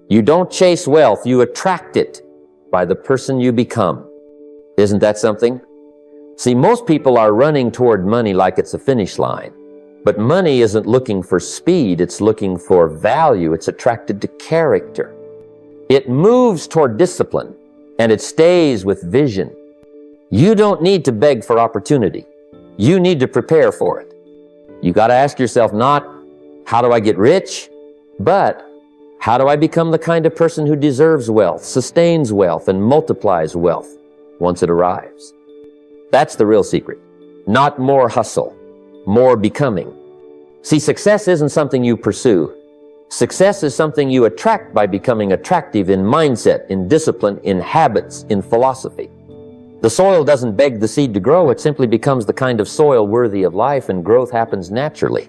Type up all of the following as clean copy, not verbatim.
You don't chase wealth, you attract it by the person you become. Isn't that something? See, most people are running toward money like it's a finish line. But money isn't looking for speed, it's looking for value. It's attracted to character. It moves toward discipline, and it stays with vision. You don't need to beg for opportunity. You need to prepare for it. You got to ask yourself not, how do I get rich? But, how do I become the kind of person who deserves wealth, sustains wealth, and multiplies wealth once it arrives? That's the real secret. Not more hustle, more becoming. See, success isn't something you pursue. Success is something you attract by becoming attractive in mindset, in discipline, in habits, in philosophy. The soil doesn't beg the seed to grow, it simply becomes the kind of soil worthy of life, and growth happens naturally.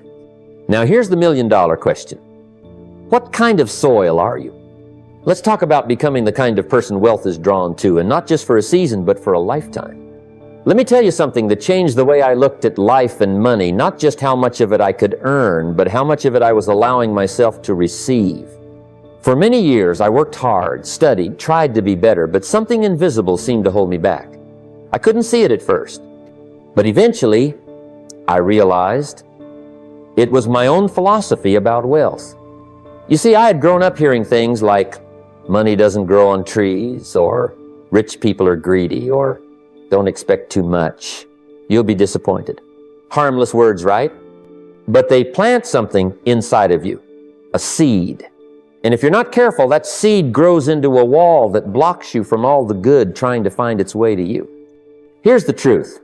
Now here's the million-dollar question. What kind of soil are you? Let's talk about becoming the kind of person wealth is drawn to, and not just for a season, but for a lifetime. Let me tell you something that changed the way I looked at life and money, not just how much of it I could earn, but how much of it I was allowing myself to receive. For many years, I worked hard, studied, tried to be better, but something invisible seemed to hold me back. I couldn't see it at first, but eventually, I realized it was my own philosophy about wealth. You see, I had grown up hearing things like, money doesn't grow on trees, or rich people are greedy, or don't expect too much. You'll be disappointed. Harmless words, right? But they plant something inside of you, a seed. And if you're not careful, that seed grows into a wall that blocks you from all the good trying to find its way to you. Here's the truth.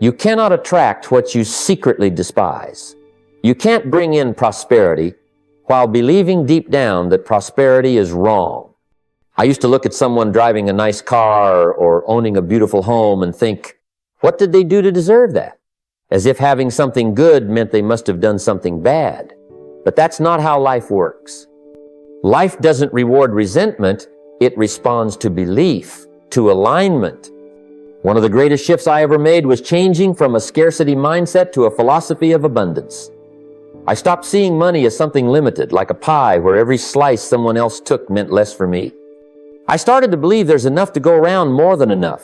You cannot attract what you secretly despise. You can't bring in prosperity while believing deep down that prosperity is wrong. I used to look at someone driving a nice car or owning a beautiful home and think, what did they do to deserve that? As if having something good meant they must have done something bad. But that's not how life works. Life doesn't reward resentment, it responds to belief, to alignment. One of the greatest shifts I ever made was changing from a scarcity mindset to a philosophy of abundance. I stopped seeing money as something limited, like a pie where every slice someone else took meant less for me. I started to believe there's enough to go around, more than enough.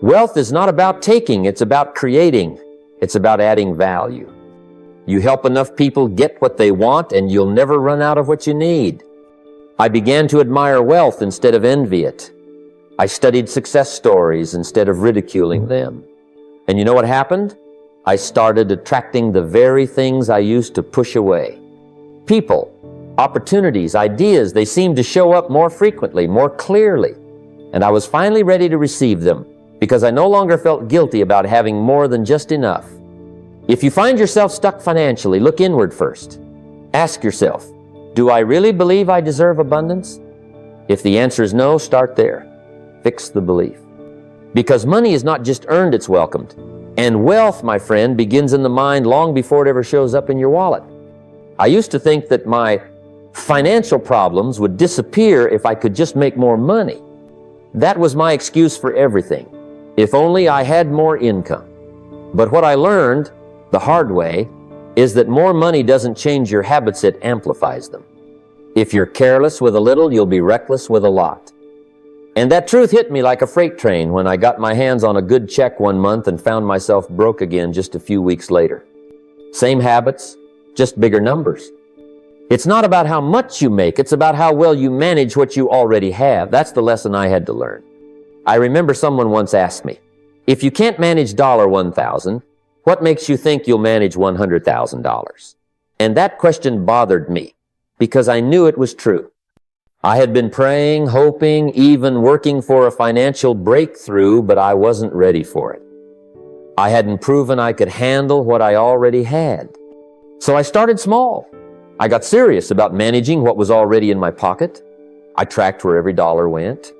Wealth is not about taking, it's about creating. It's about adding value. You help enough people get what they want and you'll never run out of what you need. I began to admire wealth instead of envy it. I studied success stories instead of ridiculing them. And you know what happened? I started attracting the very things I used to push away. People, opportunities, ideas, they seemed to show up more frequently, more clearly. And I was finally ready to receive them because I no longer felt guilty about having more than just enough. If you find yourself stuck financially, look inward first. Ask yourself, do I really believe I deserve abundance? If the answer is no, start there. Fix the belief. Because money is not just earned, it's welcomed. And wealth, my friend, begins in the mind long before it ever shows up in your wallet. I used to think that my financial problems would disappear if I could just make more money. That was my excuse for everything. If only I had more income. But what I learned the hard way is that more money doesn't change your habits, it amplifies them. If you're careless with a little, you'll be reckless with a lot. And that truth hit me like a freight train when I got my hands on a good check one month and found myself broke again just a few weeks later. Same habits, just bigger numbers. It's not about how much you make, it's about how well you manage what you already have. That's the lesson I had to learn. I remember someone once asked me, if you can't manage $1,000, what makes you think you'll manage $100,000? And that question bothered me because I knew it was true. I had been praying, hoping, even working for a financial breakthrough, but I wasn't ready for it. I hadn't proven I could handle what I already had. So I started small. I got serious about managing what was already in my pocket. I tracked where every dollar went.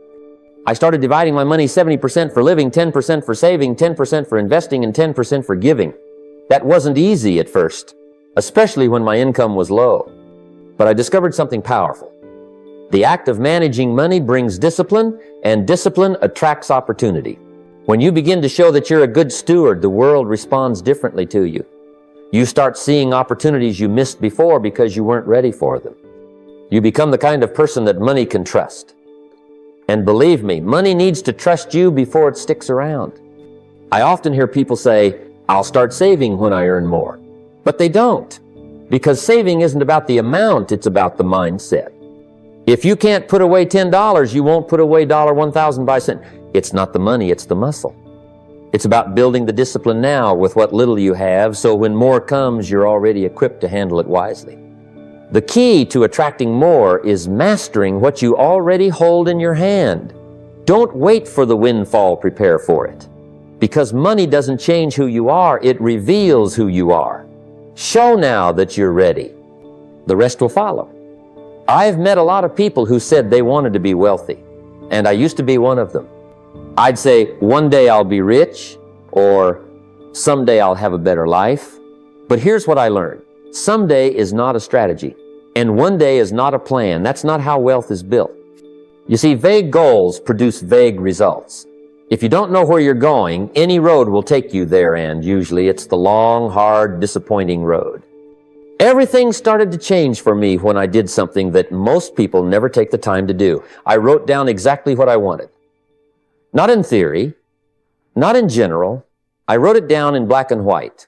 I started dividing my money 70% for living, 10% for saving, 10% for investing, and 10% for giving. That wasn't easy at first, especially when my income was low. But I discovered something powerful. The act of managing money brings discipline, and discipline attracts opportunity. When you begin to show that you're a good steward, the world responds differently to you. You start seeing opportunities you missed before because you weren't ready for them. You become the kind of person that money can trust. And believe me, money needs to trust you before it sticks around. I often hear people say, I'll start saving when I earn more. But they don't. Because saving isn't about the amount, it's about the mindset. If you can't put away $10, you won't put away $1,000 by cent. It's not the money, it's the muscle. It's about building the discipline now with what little you have, so when more comes, you're already equipped to handle it wisely. The key to attracting more is mastering what you already hold in your hand. Don't wait for the windfall, prepare for it. Because money doesn't change who you are, it reveals who you are. Show now that you're ready. The rest will follow. I've met a lot of people who said they wanted to be wealthy, and I used to be one of them. I'd say, one day I'll be rich, or someday I'll have a better life. But here's what I learned. Someday is not a strategy, and one day is not a plan. That's not how wealth is built. You see, vague goals produce vague results. If you don't know where you're going, any road will take you there, and usually it's the long, hard, disappointing road. Everything started to change for me when I did something that most people never take the time to do. I wrote down exactly what I wanted. Not in theory, not in general. I wrote it down in black and white.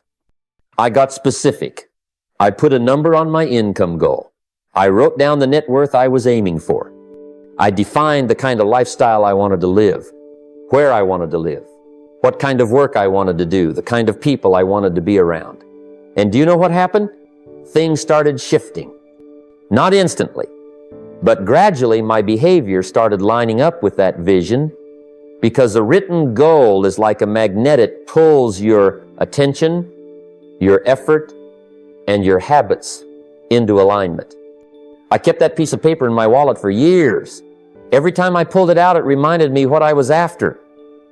I got specific. I put a number on my income goal. I wrote down the net worth I was aiming for. I defined the kind of lifestyle I wanted to live, where I wanted to live, what kind of work I wanted to do, the kind of people I wanted to be around. And do you know what happened? Things started shifting. Not instantly, but gradually my behavior started lining up with that vision, because a written goal is like a magnet. It pulls your attention, your effort, and your habits into alignment. I kept that piece of paper in my wallet for years. Every time I pulled it out, it reminded me what I was after,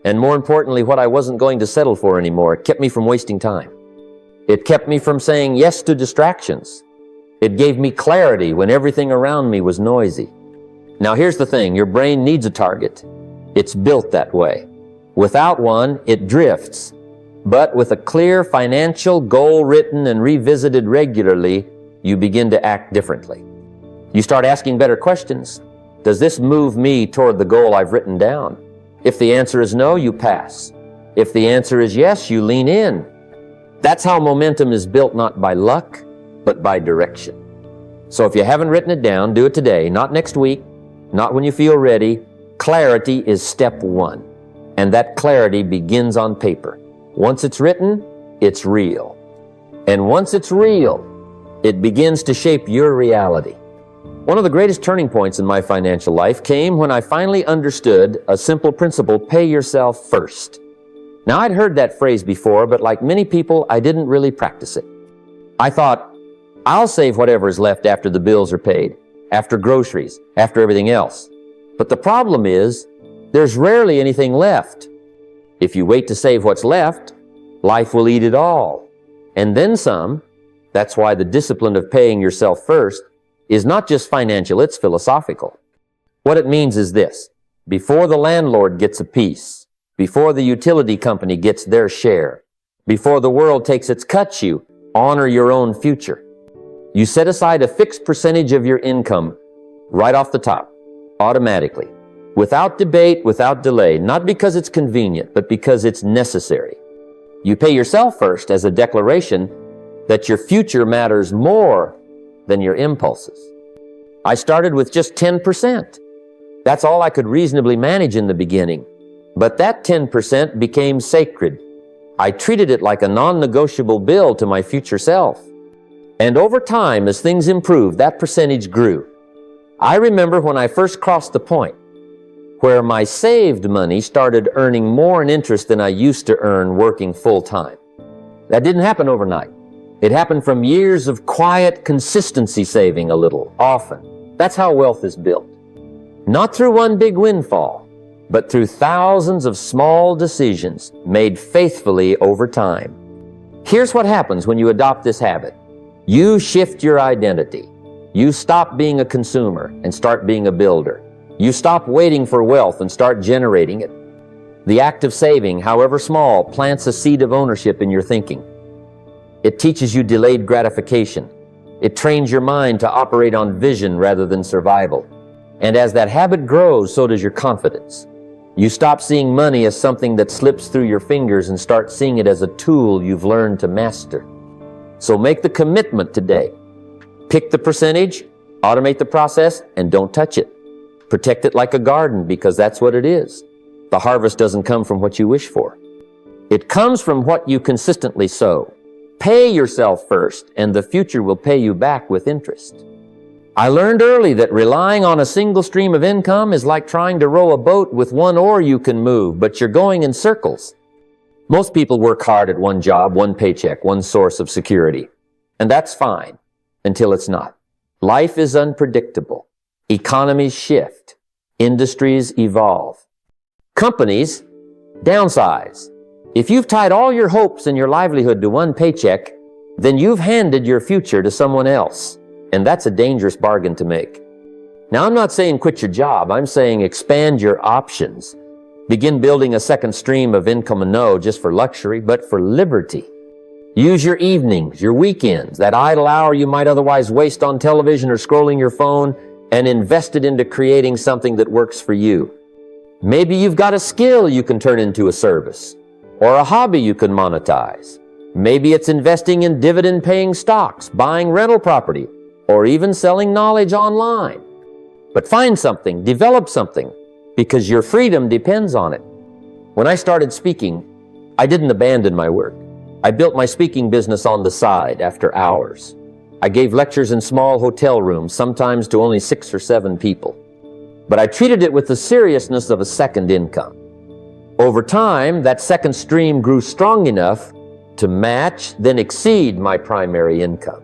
and more importantly, what I wasn't going to settle for anymore. It kept me from wasting time. It kept me from saying yes to distractions. It gave me clarity when everything around me was noisy. Now here's the thing, your brain needs a target. It's built that way. Without one, it drifts. But with a clear financial goal written and revisited regularly, you begin to act differently. You start asking better questions. Does this move me toward the goal I've written down? If the answer is no, you pass. If the answer is yes, you lean in. That's how momentum is built, not by luck, but by direction. So if you haven't written it down, do it today, not next week, not when you feel ready. Clarity is step one, and that clarity begins on paper. Once it's written, it's real. And once it's real, it begins to shape your reality. One of the greatest turning points in my financial life came when I finally understood a simple principle: pay yourself first. Now, I'd heard that phrase before, but like many people, I didn't really practice it. I thought, I'll save whatever is left after the bills are paid, after groceries, after everything else. But the problem is, there's rarely anything left. If you wait to save what's left, life will eat it all, and then some. That's why the discipline of paying yourself first is not just financial, it's philosophical. What it means is this: before the landlord gets a piece, before the utility company gets their share, before the world takes its cut, you honor your own future. You set aside a fixed percentage of your income right off the top, automatically, without debate, without delay, not because it's convenient, but because it's necessary. You pay yourself first as a declaration that your future matters more than your impulses. I started with just 10%. That's all I could reasonably manage in the beginning. But that 10% became sacred. I treated it like a non-negotiable bill to my future self. And over time, as things improved, that percentage grew. I remember when I first crossed the point where my saved money started earning more in interest than I used to earn working full-time. That didn't happen overnight. It happened from years of quiet consistency, saving a little, often. That's how wealth is built. Not through one big windfall, but through thousands of small decisions made faithfully over time. Here's what happens when you adopt this habit. You shift your identity. You stop being a consumer and start being a builder. You stop waiting for wealth and start generating it. The act of saving, however small, plants a seed of ownership in your thinking. It teaches you delayed gratification. It trains your mind to operate on vision rather than survival. And as that habit grows, so does your confidence. You stop seeing money as something that slips through your fingers and start seeing it as a tool you've learned to master. So make the commitment today. Pick the percentage, automate the process, and don't touch it. Protect it like a garden, because that's what it is. The harvest doesn't come from what you wish for. It comes from what you consistently sow. Pay yourself first, and the future will pay you back with interest. I learned early that relying on a single stream of income is like trying to row a boat with one oar you can move, but you're going in circles. Most people work hard at one job, one paycheck, one source of security. And that's fine, until it's not. Life is unpredictable. Economies shift. Industries evolve. Companies downsize. If you've tied all your hopes and your livelihood to one paycheck, then you've handed your future to someone else. And that's a dangerous bargain to make. Now, I'm not saying quit your job. I'm saying expand your options. Begin building a second stream of income, and no just for luxury, but for liberty. Use your evenings, your weekends, that idle hour you might otherwise waste on television or scrolling your phone, and invest it into creating something that works for you. Maybe you've got a skill you can turn into a service, or a hobby you can monetize. Maybe it's investing in dividend-paying stocks, buying rental property, or even selling knowledge online. But find something, develop something, because your freedom depends on it. When I started speaking, I didn't abandon my work. I built my speaking business on the side after hours. I gave lectures in small hotel rooms, sometimes to only 6 or 7 people. But I treated it with the seriousness of a second income. Over time, that second stream grew strong enough to match, then exceed my primary income.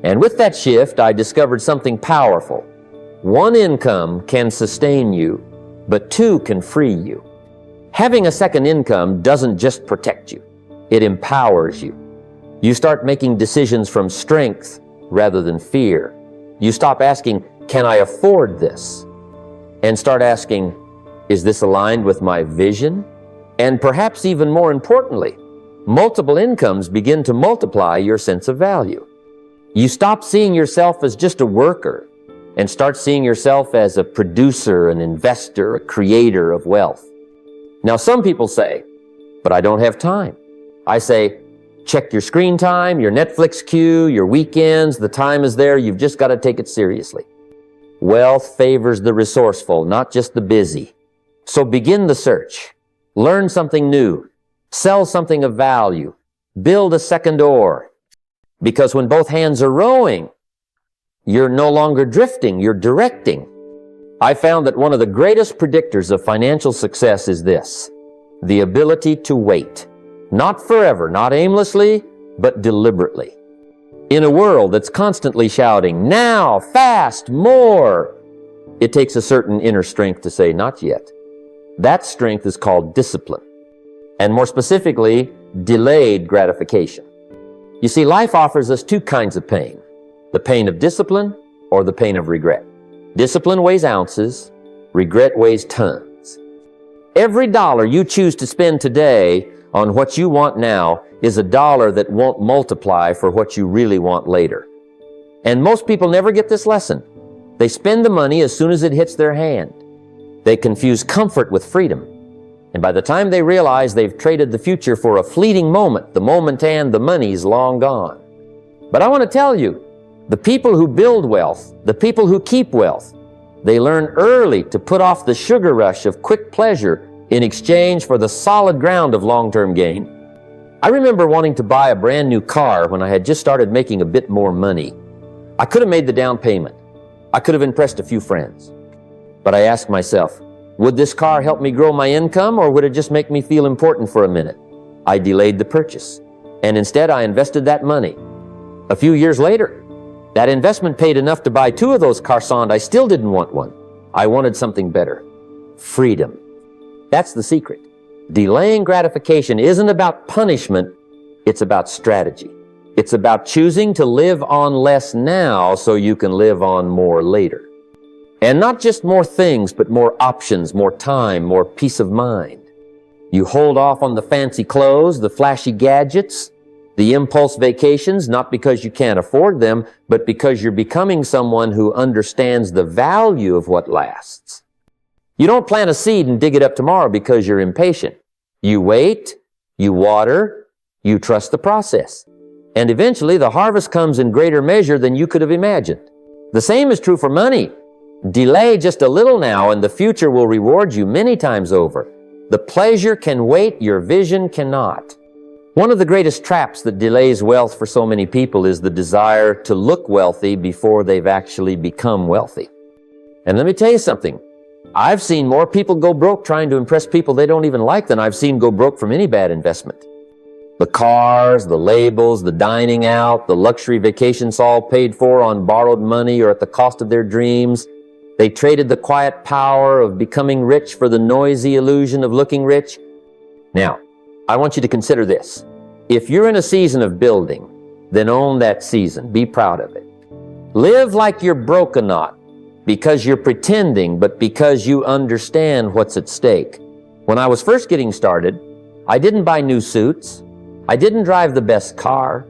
And with that shift, I discovered something powerful. One income can sustain you, but 2 can free you. Having a second income doesn't just protect you. It empowers you. You start making decisions from strength rather than fear. You stop asking, can I afford this? And start asking, is this aligned with my vision? And perhaps even more importantly, multiple incomes begin to multiply your sense of value. You stop seeing yourself as just a worker and start seeing yourself as a producer, an investor, a creator of wealth. Now, some people say, but I don't have time. I say, check your screen time, your Netflix queue, your weekends. The time is there. You've just got to take it seriously. Wealth favors the resourceful, not just the busy. So begin the search. Learn something new. Sell something of value. Build a second oar. Because when both hands are rowing, you're no longer drifting, you're directing. I found that one of the greatest predictors of financial success is this: the ability to wait. Not forever, not aimlessly, but deliberately. In a world that's constantly shouting, now, fast, more, it takes a certain inner strength to say, not yet. That strength is called discipline, and more specifically, delayed gratification. You see, life offers us 2 kinds of pain: the pain of discipline or the pain of regret. Discipline weighs ounces, regret weighs tons. Every dollar you choose to spend today on what you want now is a dollar that won't multiply for what you really want later. And most people never get this lesson. They spend the money as soon as it hits their hand. They confuse comfort with freedom. And by the time they realize they've traded the future for a fleeting moment, the moment and the money's long gone. But I want to tell you, the people who build wealth, the people who keep wealth, they learn early to put off the sugar rush of quick pleasure in exchange for the solid ground of long-term gain. I remember wanting to buy a brand new car when I had just started making a bit more money. I could have made the down payment. I could have impressed a few friends. But I asked myself, would this car help me grow my income, or would it just make me feel important for a minute? I delayed the purchase, and instead I invested that money. A few years later, that investment paid enough to buy 2 of those Carsand. I still didn't want one. I wanted something better. Freedom. That's the secret. Delaying gratification isn't about punishment, it's about strategy. It's about choosing to live on less now so you can live on more later. And not just more things, but more options, more time, more peace of mind. You hold off on the fancy clothes, the flashy gadgets, The impulse vacations, not because you can't afford them, but because you're becoming someone who understands the value of what lasts. You don't plant a seed and dig it up tomorrow because you're impatient. You wait, you water, you trust the process. And eventually the harvest comes in greater measure than you could have imagined. The same is true for money. Delay just a little now and the future will reward you many times over. The pleasure can wait, your vision cannot. One of the greatest traps that delays wealth for so many people is the desire to look wealthy before they've actually become wealthy. And let me tell you something. I've seen more people go broke trying to impress people they don't even like than I've seen go broke from any bad investment. The cars, the labels, the dining out, the luxury vacations all paid for on borrowed money or at the cost of their dreams. They traded the quiet power of becoming rich for the noisy illusion of looking rich. Now, I want you to consider this. If you're in a season of building, then own that season. Be proud of it. Live like you're broke or not because you're pretending, but because you understand what's at stake. When I was first getting started, I didn't buy new suits. I didn't drive the best car.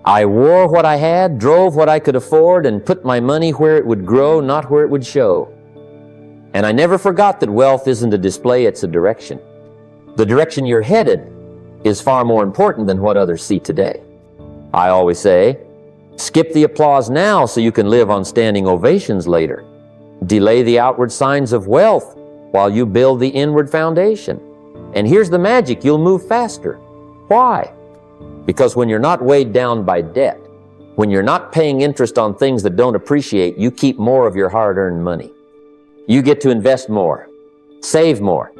I wore what I had, drove what I could afford, and put my money where it would grow, not where it would show. And I never forgot that wealth isn't a display, it's a direction. The direction you're headed is far more important than what others see today. I always say, skip the applause now so you can live on standing ovations later. Delay the outward signs of wealth while you build the inward foundation. And here's the magic, you'll move faster. Why? Because when you're not weighed down by debt, when you're not paying interest on things that don't appreciate, you keep more of your hard-earned money. You get to invest more, save more,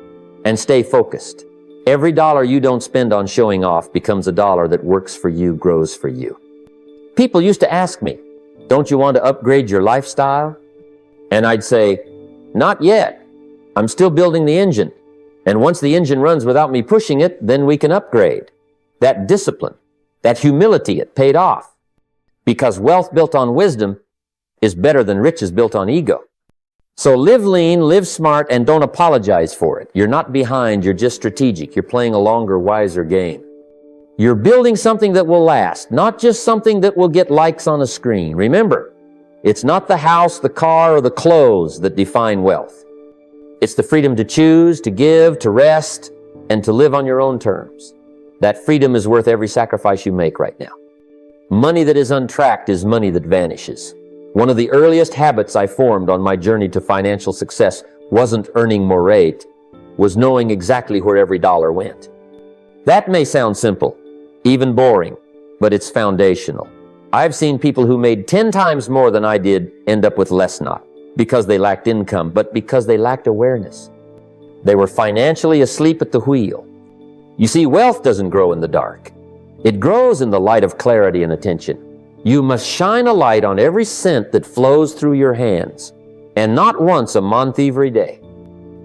and stay focused. Every dollar you don't spend on showing off becomes a dollar that works for you, grows for you. People used to ask me, don't you want to upgrade your lifestyle? And I'd say, not yet. I'm still building the engine. And once the engine runs without me pushing it, then we can upgrade. That discipline, that humility, it paid off. Because wealth built on wisdom is better than riches built on ego. So live lean, live smart, and don't apologize for it. You're not behind, you're just strategic. You're playing a longer, wiser game. You're building something that will last, not just something that will get likes on a screen. Remember, it's not the house, the car, or the clothes that define wealth. It's the freedom to choose, to give, to rest, and to live on your own terms. That freedom is worth every sacrifice you make right now. Money that is untracked is money that vanishes. One of the earliest habits I formed on my journey to financial success wasn't earning more rate, was knowing exactly where every dollar went. That may sound simple, even boring, but it's foundational. I've seen people who made 10 times more than I did end up with less, not because they lacked income, but because they lacked awareness. They were financially asleep at the wheel. You see, wealth doesn't grow in the dark. It grows in the light of clarity and attention. You must shine a light on every cent that flows through your hands, and not once a month every day.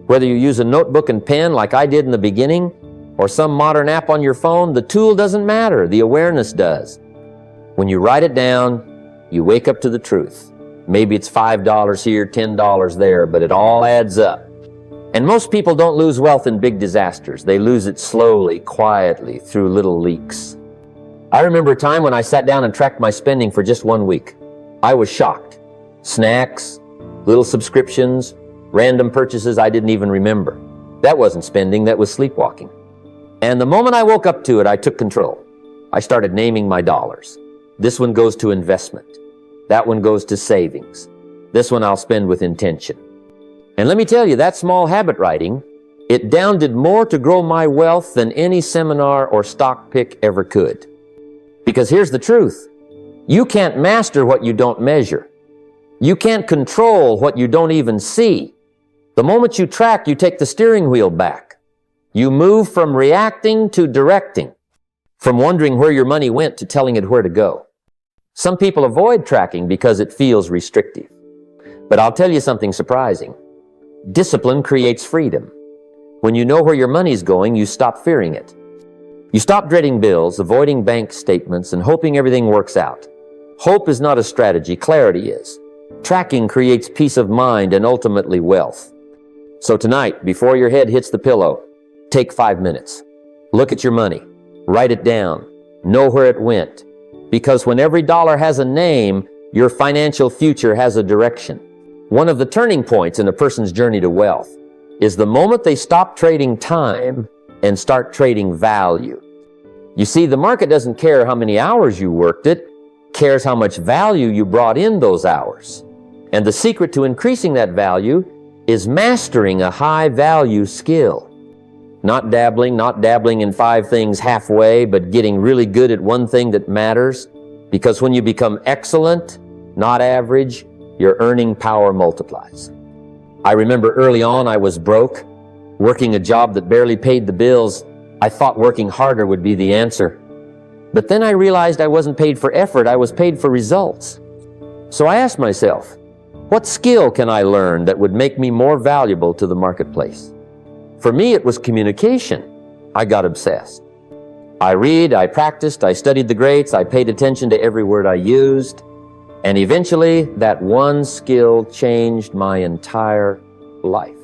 Whether you use a notebook and pen like I did in the beginning, or some modern app on your phone, the tool doesn't matter, the awareness does. When you write it down, you wake up to the truth. Maybe it's $5 here, $10 there, but it all adds up. And most people don't lose wealth in big disasters. They lose it slowly, quietly, through little leaks. I remember a time when I sat down and tracked my spending for just 1 week. I was shocked. Snacks, little subscriptions, random purchases I didn't even remember. That wasn't spending, that was sleepwalking. And the moment I woke up to it, I took control. I started naming my dollars. This one goes to investment. That one goes to savings. This one I'll spend with intention. And let me tell you, that small habit writing, it did more to grow my wealth than any seminar or stock pick ever could. Because here's the truth. You can't master what you don't measure. You can't control what you don't even see. The moment you track, you take the steering wheel back. You move from reacting to directing, from wondering where your money went to telling it where to go. Some people avoid tracking because it feels restrictive. But I'll tell you something surprising. Discipline creates freedom. When you know where your money's going, you stop fearing it. You stop dreading bills, avoiding bank statements, and hoping everything works out. Hope is not a strategy, clarity is. Tracking creates peace of mind and ultimately wealth. So tonight, before your head hits the pillow, take 5 minutes. Look at your money. Write it down. know where it went. Because when every dollar has a name, your financial future has a direction. One of the turning points in a person's journey to wealth is the moment they stop trading time and start trading value. You see, the market doesn't care how many hours you worked it, cares how much value you brought in those hours. And the secret to increasing that value is mastering a high-value skill. Not dabbling in 5 things halfway, but getting really good at one thing that matters. Because when you become excellent, not average, your earning power multiplies. I remember early on I was broke, working a job that barely paid the bills. I thought working harder would be the answer. But then I realized I wasn't paid for effort, I was paid for results. So I asked myself, what skill can I learn that would make me more valuable to the marketplace? For me, it was communication. I got obsessed. I read, I practiced, I studied the greats, I paid attention to every word I used, and eventually that one skill changed my entire life.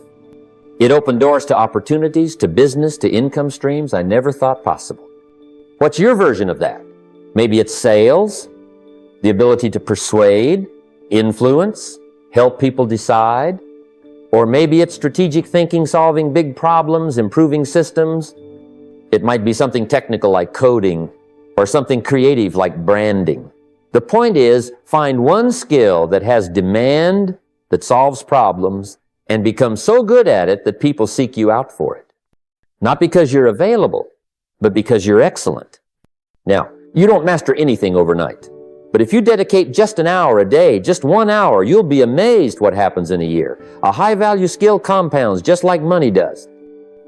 It opened doors to opportunities, to business, to income streams I never thought possible. What's your version of that? Maybe it's sales, the ability to persuade, influence, help people decide, or maybe it's strategic thinking, solving big problems, improving systems. It might be something technical like coding, or something creative like branding. The point is, find one skill that has demand, that solves problems, and become so good at it that people seek you out for it. Not because you're available, but because you're excellent. Now, you don't master anything overnight. But if you dedicate just an hour a day, just 1 hour, you'll be amazed what happens in a year. A high-value skill compounds just like money does.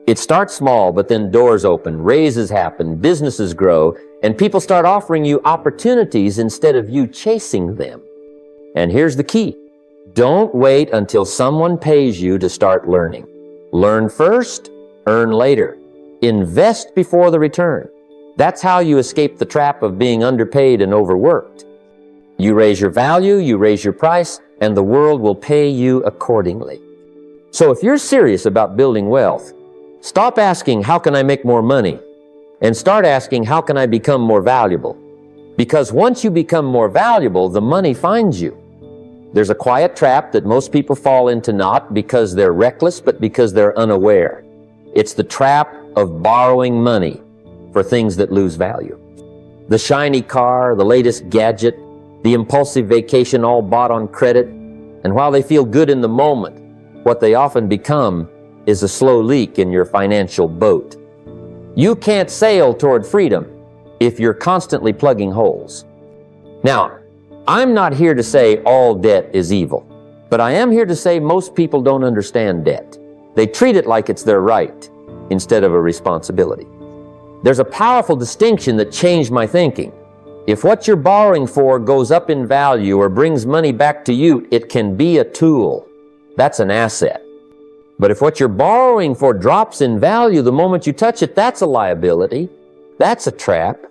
It starts small, but then doors open, raises happen, businesses grow, and people start offering you opportunities instead of you chasing them. And here's the key. Don't wait until someone pays you to start learning. Learn first, earn later. Invest before the return. That's how you escape the trap of being underpaid and overworked. You raise your value, you raise your price, and the world will pay you accordingly. So if you're serious about building wealth, stop asking, how can I make more money? And start asking, how can I become more valuable? Because once you become more valuable, the money finds you. There's a quiet trap that most people fall into not because they're reckless, but because they're unaware. It's the trap of borrowing money for things that lose value. The shiny car, the latest gadget, the impulsive vacation all bought on credit. And while they feel good in the moment, what they often become is a slow leak in your financial boat. You can't sail toward freedom if you're constantly plugging holes. Now, I'm not here to say all debt is evil, but I am here to say most people don't understand debt. They treat it like it's their right instead of a responsibility. There's a powerful distinction that changed my thinking. If what you're borrowing for goes up in value or brings money back to you, it can be a tool. That's an asset. But if what you're borrowing for drops in value the moment you touch it, that's a liability. That's a trap.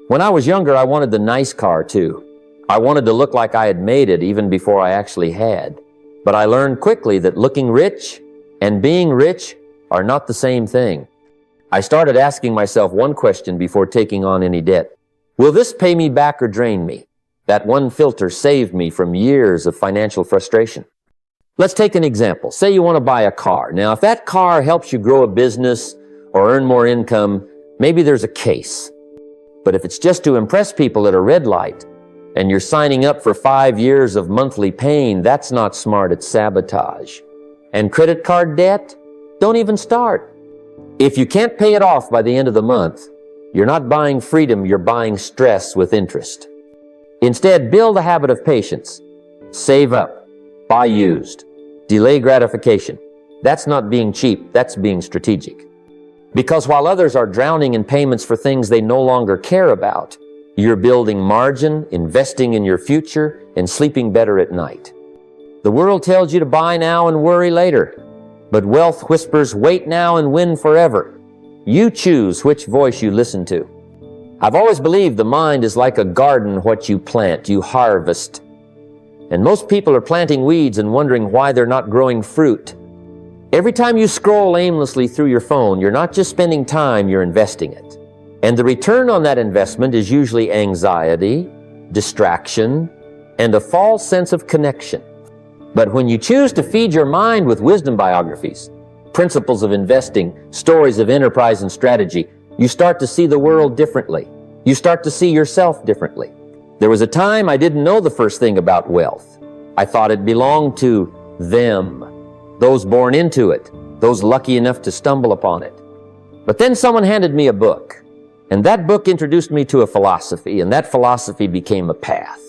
When I was younger, I wanted the nice car too. I wanted to look like I had made it even before I actually had. But I learned quickly that looking rich and being rich are not the same thing. I started asking myself one question before taking on any debt. Will this pay me back or drain me? That one filter saved me from years of financial frustration. Let's take an example. Say you want to buy a car. Now, if that car helps you grow a business or earn more income, maybe there's a case. But if it's just to impress people at a red light, and you're signing up for 5 years of monthly pain, that's not smart, it's sabotage. And credit card debt? Don't even start. If you can't pay it off by the end of the month, you're not buying freedom, you're buying stress with interest. Instead, build a habit of patience. Save up. Buy used. Delay gratification. That's not being cheap, that's being strategic. Because while others are drowning in payments for things they no longer care about, you're building margin, investing in your future, and sleeping better at night. The world tells you to buy now and worry later. But wealth whispers, wait now and win forever. You choose which voice you listen to. I've always believed the mind is like a garden. What you plant, you harvest. And most people are planting weeds and wondering why they're not growing fruit. Every time you scroll aimlessly through your phone, you're not just spending time, you're investing it. And the return on that investment is usually anxiety, distraction, and a false sense of connection. But when you choose to feed your mind with wisdom biographies, principles of investing, stories of enterprise and strategy, you start to see the world differently. You start to see yourself differently. There was a time I didn't know the first thing about wealth. I thought it belonged to them, those born into it, those lucky enough to stumble upon it. But then someone handed me a book, and that book introduced me to a philosophy, and that philosophy became a path.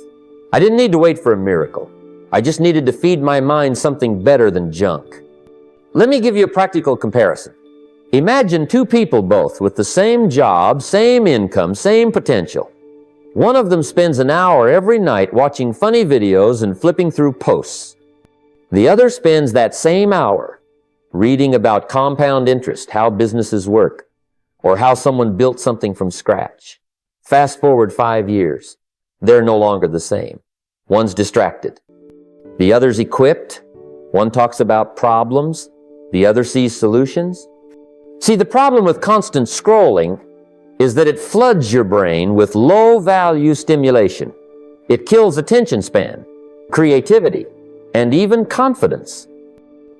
I didn't need to wait for a miracle. I just needed to feed my mind something better than junk. Let me give you a practical comparison. Imagine two people both with the same job, same income, same potential. One of them spends an hour every night watching funny videos and flipping through posts. The other spends that same hour reading about compound interest, how businesses work, or how someone built something from scratch. Fast forward 5 years. They're no longer the same. One's distracted. The other's equipped. One talks about problems. The other sees solutions. See, the problem with constant scrolling is that it floods your brain with low-value stimulation. It kills attention span, creativity, and even confidence.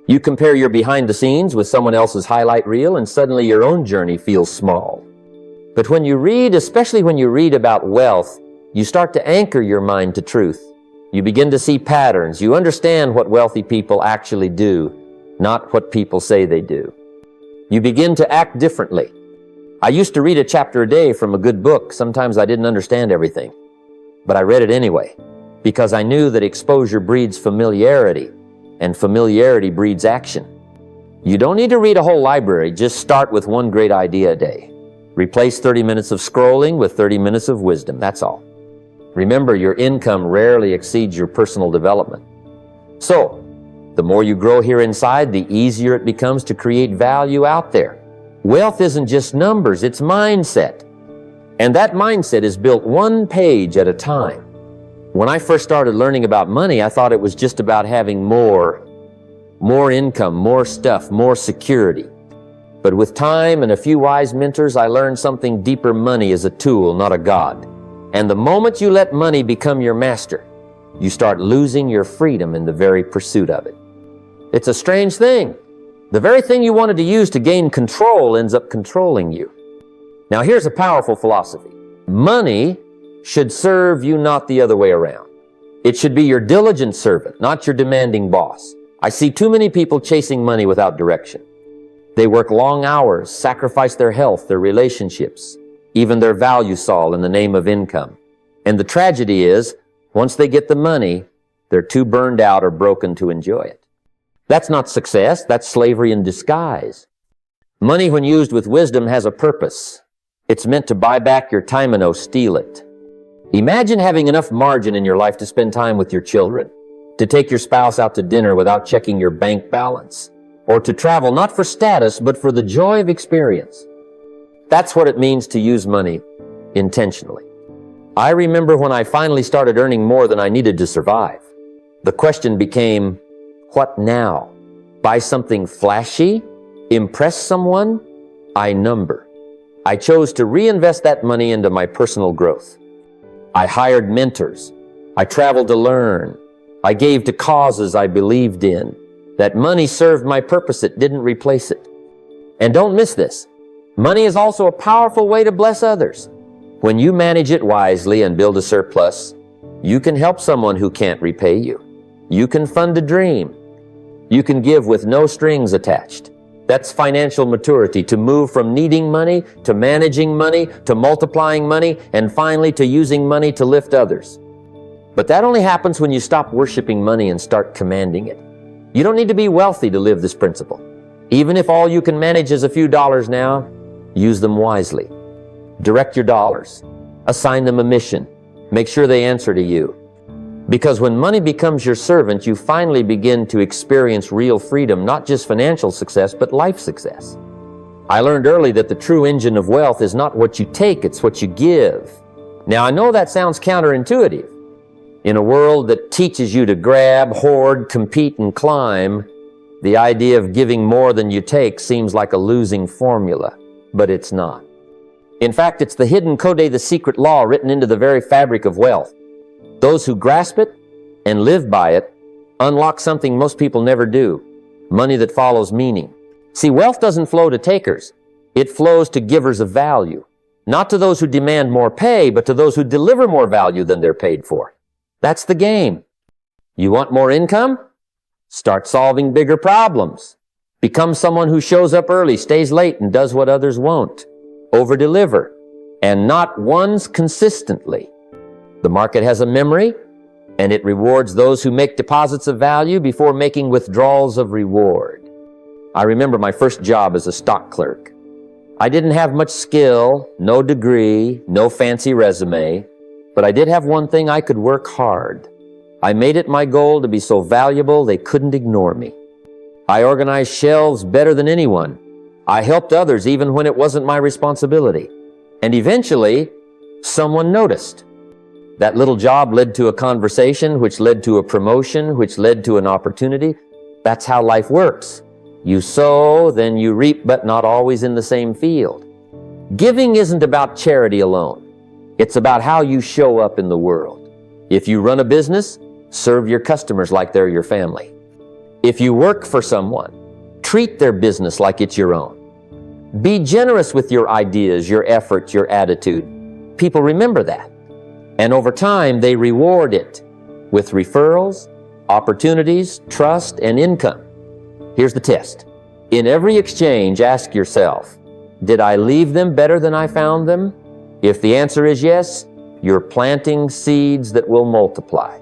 You compare your behind the scenes with someone else's highlight reel, and suddenly your own journey feels small. But when you read, especially when you read about wealth, you start to anchor your mind to truth. You begin to see patterns. You understand what wealthy people actually do, not what people say they do. You begin to act differently. I used to read a chapter a day from a good book. Sometimes I didn't understand everything, but I read it anyway, because I knew that exposure breeds familiarity, and familiarity breeds action. You don't need to read a whole library. Just start with one great idea a day. Replace 30 minutes of scrolling with 30 minutes of wisdom. That's all. Remember, your income rarely exceeds your personal development. So, the more you grow here inside, the easier it becomes to create value out there. Wealth isn't just numbers, it's mindset. And that mindset is built one page at a time. When I first started learning about money, I thought it was just about having more income, more stuff, more security. But with time and a few wise mentors, I learned something deeper. Money is a tool, not a god. And the moment you let money become your master, you start losing your freedom in the very pursuit of it. It's a strange thing. The very thing you wanted to use to gain control ends up controlling you. Now here's a powerful philosophy. Money should serve you, not the other way around. It should be your diligent servant, not your demanding boss. I see too many people chasing money without direction. They work long hours, sacrifice their health, their relationships, even their value all in the name of income. And the tragedy is, once they get the money, they're too burned out or broken to enjoy it. That's not success, that's slavery in disguise. Money, when used with wisdom, has a purpose. It's meant to buy back your time and steal it. Imagine having enough margin in your life to spend time with your children, to take your spouse out to dinner without checking your bank balance, or to travel not for status, but for the joy of experience. That's what it means to use money intentionally. I remember when I finally started earning more than I needed to survive. The question became, what now? Buy something flashy? Impress someone? I number. I chose to reinvest that money into my personal growth. I hired mentors. I traveled to learn. I gave to causes I believed in. That money served my purpose. It didn't replace it. And don't miss this. Money is also a powerful way to bless others. When you manage it wisely and build a surplus, you can help someone who can't repay you. You can fund a dream. You can give with no strings attached. That's financial maturity, to move from needing money, to managing money, to multiplying money, and finally to using money to lift others. But that only happens when you stop worshiping money and start commanding it. You don't need to be wealthy to live this principle. Even if all you can manage is a few dollars now, use them wisely. Direct your dollars. Assign them a mission. Make sure they answer to you. Because when money becomes your servant, you finally begin to experience real freedom, not just financial success, but life success. I learned early that the true engine of wealth is not what you take, it's what you give. Now, I know that sounds counterintuitive. In a world that teaches you to grab, hoard, compete, and climb, the idea of giving more than you take seems like a losing formula, but it's not. In fact, it's the hidden code, the secret law written into the very fabric of wealth. Those who grasp it and live by it unlock something most people never do: money that follows meaning. See, wealth doesn't flow to takers. It flows to givers of value. Not to those who demand more pay, but to those who deliver more value than they're paid for. That's the game. You want more income? Start solving bigger problems. Become someone who shows up early, stays late, and does what others won't. Over-deliver, and not once consistently. The market has a memory, and it rewards those who make deposits of value before making withdrawals of reward. I remember my first job as a stock clerk. I didn't have much skill, no degree, no fancy resume, but I did have one thing: I could work hard. I made it my goal to be so valuable they couldn't ignore me. I organized shelves better than anyone. I helped others even when it wasn't my responsibility. And eventually, someone noticed. That little job led to a conversation, which led to a promotion, which led to an opportunity. That's how life works. You sow, then you reap, but not always in the same field. Giving isn't about charity alone. It's about how you show up in the world. If you run a business, serve your customers like they're your family. If you work for someone, treat their business like it's your own. Be generous with your ideas, your effort, your attitude. People remember that. And over time, they reward it with referrals, opportunities, trust, and income. Here's the test. In every exchange, ask yourself, did I leave them better than I found them? If the answer is yes, you're planting seeds that will multiply.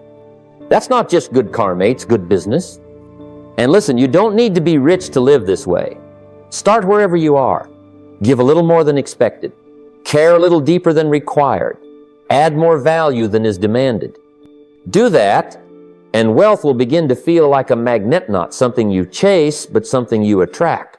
That's not just good karma, it's good business. And listen, you don't need to be rich to live this way. Start wherever you are. Give a little more than expected. Care a little deeper than required. Add more value than is demanded. Do that, and wealth will begin to feel like a magnet, not something you chase, but something you attract.